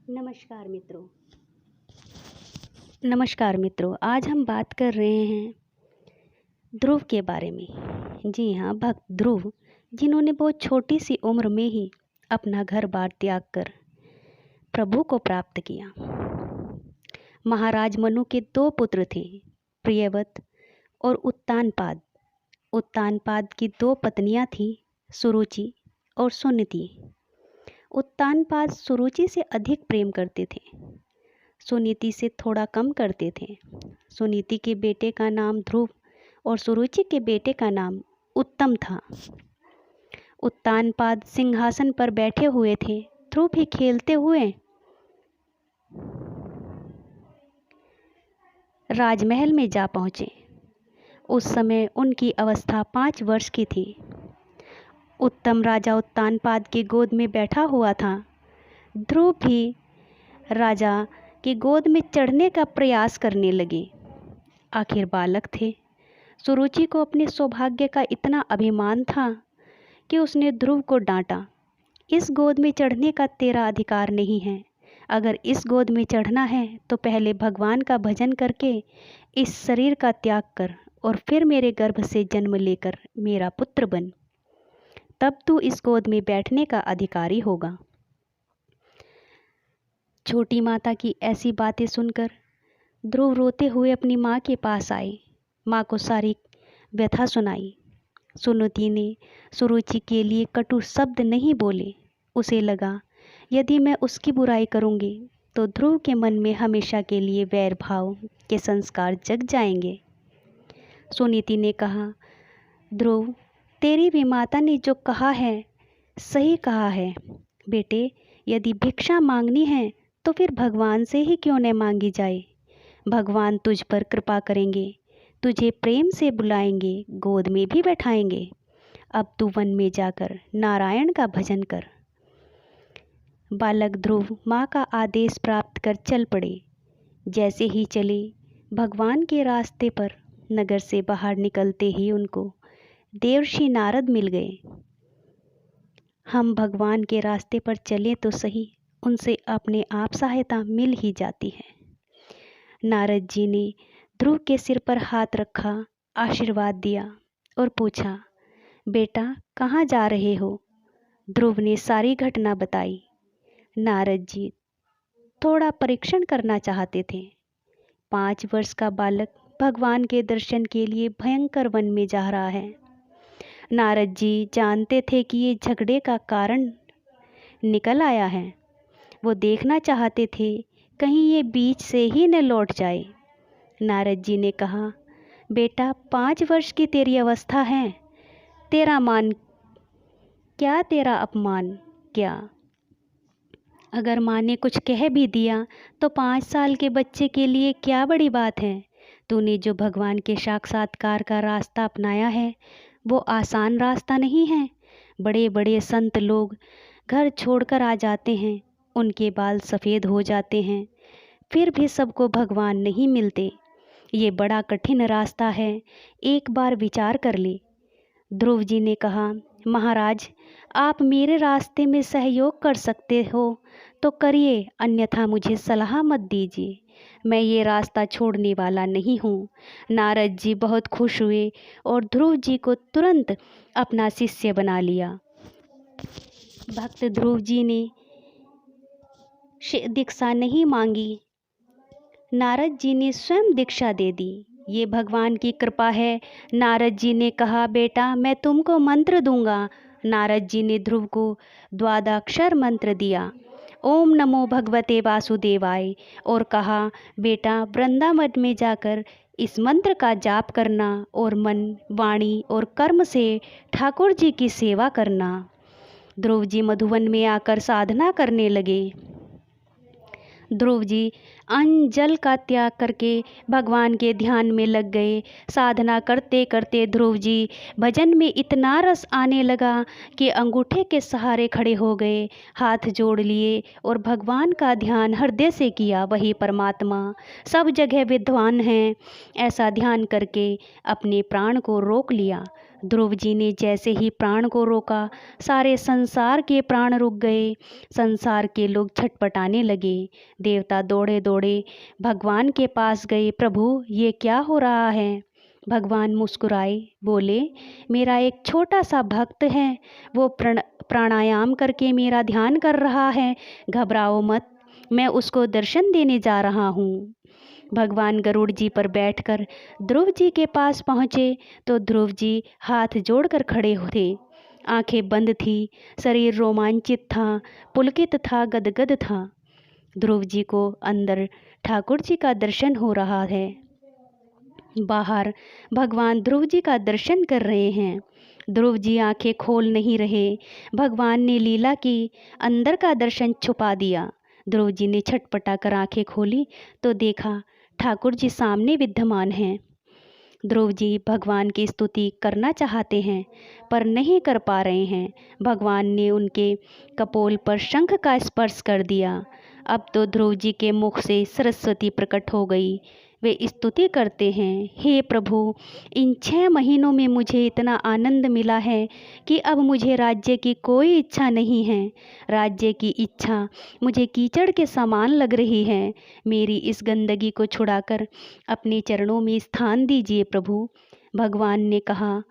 नमस्कार मित्रों। आज हम बात कर रहे हैं ध्रुव के बारे में। जी हाँ, भक्त ध्रुव, जिन्होंने बहुत छोटी सी उम्र में ही अपना घर बार त्याग कर प्रभु को प्राप्त किया। महाराज मनु के 2 पुत्र थे, प्रियव्रत और उत्तानपाद। उत्तानपाद की 2 पत्नियां थीं, सुरुचि और सुनीति। उत्तानपाद सुरुचि से अधिक प्रेम करते थे, सुनीति से थोड़ा कम करते थे। सुनीति के बेटे का नाम ध्रुव और सुरुचि के बेटे का नाम उत्तम था। उत्तानपाद सिंहासन पर बैठे हुए थे, ध्रुव भी खेलते हुए राजमहल में जा पहुँचे। उस समय उनकी अवस्था 5 वर्ष की थी। उत्तम राजा उत्तानपाद की गोद में बैठा हुआ था। ध्रुव भी राजा की गोद में चढ़ने का प्रयास करने लगे। आखिर बालक थे। सुरुचि को अपने सौभाग्य का इतना अभिमान था कि उसने ध्रुव को डांटा, इस गोद में चढ़ने का तेरा अधिकार नहीं है। अगर इस गोद में चढ़ना है तो पहले भगवान का भजन करके इस शरीर का त्याग कर और फिर मेरे गर्भ से जन्म लेकर मेरा पुत्र बन, तब तू इस गोद में बैठने का अधिकारी होगा। छोटी माता की ऐसी बातें सुनकर ध्रुव रोते हुए अपनी माँ के पास आए। माँ को सारी व्यथा सुनाई। सुनीति ने सुरुचि के लिए कटु शब्द नहीं बोले। उसे लगा यदि मैं उसकी बुराई करूँगी तो ध्रुव के मन में हमेशा के लिए वैर भाव के संस्कार जग जाएंगे। सुनीति ने कहा, ध्रुव, तेरी भी माता ने जो कहा है सही कहा है। बेटे, यदि भिक्षा मांगनी है तो फिर भगवान से ही क्यों न मांगी जाए। भगवान तुझ पर कृपा करेंगे, तुझे प्रेम से बुलाएंगे, गोद में भी बैठाएंगे। अब तू वन में जाकर नारायण का भजन कर। बालक ध्रुव माँ का आदेश प्राप्त कर चल पड़े। जैसे ही चले, भगवान के रास्ते पर नगर से बाहर निकलते ही उनको देवर्षि नारद मिल गए। हम भगवान के रास्ते पर चलें तो सही, उनसे अपने आप सहायता मिल ही जाती है। नारद जी ने ध्रुव के सिर पर हाथ रखा, आशीर्वाद दिया और पूछा, बेटा कहाँ जा रहे हो। ध्रुव ने सारी घटना बताई। नारद जी थोड़ा परीक्षण करना चाहते थे। 5 वर्ष का बालक भगवान के दर्शन के लिए भयंकर वन में जा रहा है। नारद जी जानते थे कि ये झगड़े का कारण निकल आया है। वो देखना चाहते थे कहीं ये बीच से ही न लौट जाए। नारद जी ने कहा, बेटा 5 वर्ष की तेरी अवस्था है, तेरा मान क्या तेरा अपमान क्या। अगर माँ ने कुछ कह भी दिया तो 5 साल के बच्चे के लिए क्या बड़ी बात है। तूने जो भगवान के साक्षात्कार का रास्ता अपनाया है वो आसान रास्ता नहीं है। बड़े बड़े संत लोग घर छोड़कर आ जाते हैं, उनके बाल सफ़ेद हो जाते हैं, फिर भी सबको भगवान नहीं मिलते। ये बड़ा कठिन रास्ता है, एक बार विचार कर ले। ध्रुव जी ने कहा, महाराज आप मेरे रास्ते में सहयोग कर सकते हो तो करिए, अन्यथा मुझे सलाह मत दीजिए, मैं ये रास्ता छोड़ने वाला नहीं हूँ। नारद जी बहुत खुश हुए और ध्रुव जी को तुरंत अपना शिष्य बना लिया। भक्त ध्रुव जी ने दीक्षा नहीं मांगी, नारद जी ने स्वयं दीक्षा दे दी। ये भगवान की कृपा है। नारद जी ने कहा, बेटा मैं तुमको मंत्र दूंगा। नारद जी ने ध्रुव को द्वादक्षर मंत्र दिया, ओम नमो भगवते वासुदेवाय, और कहा, बेटा वृंदावन में जाकर इस मंत्र का जाप करना और मन, वाणी और कर्म से ठाकुर जी की सेवा करना। ध्रुव जी मधुवन में आकर साधना करने लगे। ध्रुव जी अन्न जल का त्याग करके भगवान के ध्यान में लग गए। साधना करते करते ध्रुव जी भजन में इतना रस आने लगा कि अंगूठे के सहारे खड़े हो गए, हाथ जोड़ लिए और भगवान का ध्यान हृदय से किया। वही परमात्मा सब जगह विद्वान हैं, ऐसा ध्यान करके अपने प्राण को रोक लिया। ध्रुव जी ने जैसे ही प्राण को रोका, सारे संसार के प्राण रुक गए। संसार के लोग छटपटाने लगे। देवता दौड़े दौड़े भगवान के पास गए। प्रभु, ये क्या हो रहा है? भगवान मुस्कुराए, बोले, मेरा एक छोटा सा भक्त है, वो प्राणायाम करके मेरा ध्यान कर रहा है। घबराओ मत, मैं उसको दर्शन देने जा रहा हूँ। भगवान गरुड़ जी पर बैठकर ध्रुव जी के पास पहुँचे तो ध्रुव जी हाथ जोड़कर खड़े थे। आंखें बंद थी, शरीर रोमांचित था, पुलकित था, गदगद था। ध्रुव जी को अंदर ठाकुर जी का दर्शन हो रहा है, बाहर भगवान ध्रुव जी का दर्शन कर रहे हैं। ध्रुव जी आंखें खोल नहीं रहे। भगवान ने लीला की, अंदर का दर्शन छुपा दिया। ध्रुव जी ने छटपटा कर आंखें खोली तो देखा ठाकुर जी सामने विद्यमान हैं। ध्रुव जी भगवान की स्तुति करना चाहते हैं पर नहीं कर पा रहे हैं। भगवान ने उनके कपोल पर शंख का स्पर्श कर दिया। अब तो ध्रुव जी के मुख से सरस्वती प्रकट हो गई। वे स्तुति करते हैं, हे प्रभु, इन 6 महीनों में मुझे इतना आनंद मिला है कि अब मुझे राज्य की कोई इच्छा नहीं है। राज्य की इच्छा मुझे कीचड़ के समान लग रही है। मेरी इस गंदगी को छुड़ाकर अपने चरणों में स्थान दीजिए प्रभु। भगवान ने कहा,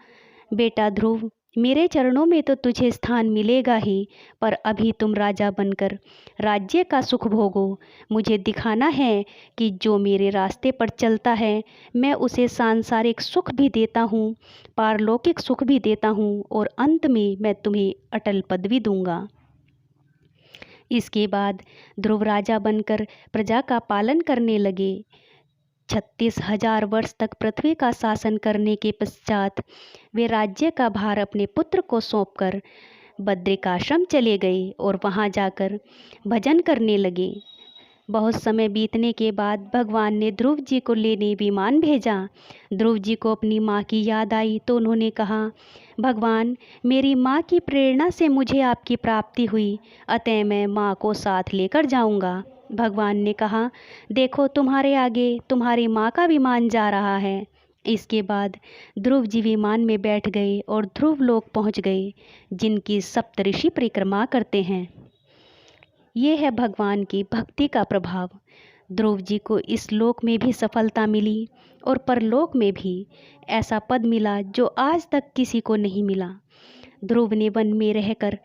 बेटा ध्रुव, मेरे चरणों में तो तुझे स्थान मिलेगा ही, पर अभी तुम राजा बनकर राज्य का सुख भोगो। मुझे दिखाना है कि जो मेरे रास्ते पर चलता है मैं उसे सांसारिक सुख भी देता हूँ, पारलौकिक सुख भी देता हूँ, और अंत में मैं तुम्हें अटल पदवी दूंगा। इसके बाद ध्रुव राजा बनकर प्रजा का पालन करने लगे। 36,000 वर्ष तक पृथ्वी का शासन करने के पश्चात वे राज्य का भार अपने पुत्र को सौंपकर बद्रिकाश्रम चले गए और वहां जाकर भजन करने लगे। बहुत समय बीतने के बाद भगवान ने ध्रुव जी को लेने विमान भेजा। ध्रुव जी को अपनी माँ की याद आई तो उन्होंने कहा, भगवान, मेरी माँ की प्रेरणा से मुझे आपकी प्राप्ति हुई, अतः मैं माँ को साथ लेकर जाऊंगा। भगवान ने कहा, देखो तुम्हारे आगे तुम्हारी माँ का विमान जा रहा है। इसके बाद ध्रुव जी विमान में बैठ गए और ध्रुव लोक पहुँच गए, जिनकी सप्तऋषि परिक्रमा करते हैं। ये है भगवान की भक्ति का प्रभाव। ध्रुव जी को इस लोक में भी सफलता मिली और परलोक में भी ऐसा पद मिला जो आज तक किसी को नहीं मिला। ध्रुव ने वन में रहकर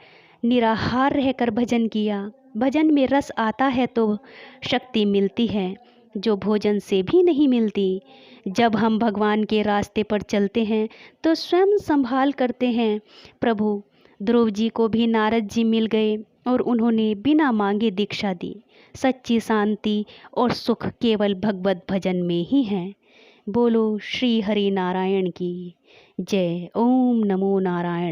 निराहार रहकर भजन किया। भजन में रस आता है तो शक्ति मिलती है, जो भोजन से भी नहीं मिलती। जब हम भगवान के रास्ते पर चलते हैं तो स्वयं संभाल करते हैं। प्रभु ध्रुव जी को भी नारद जी मिल गए और उन्होंने बिना मांगे दीक्षा दी। सच्ची शांति और सुख केवल भगवत भजन में ही है। बोलो श्री हरि नारायण की जय। ओम नमो नारायण।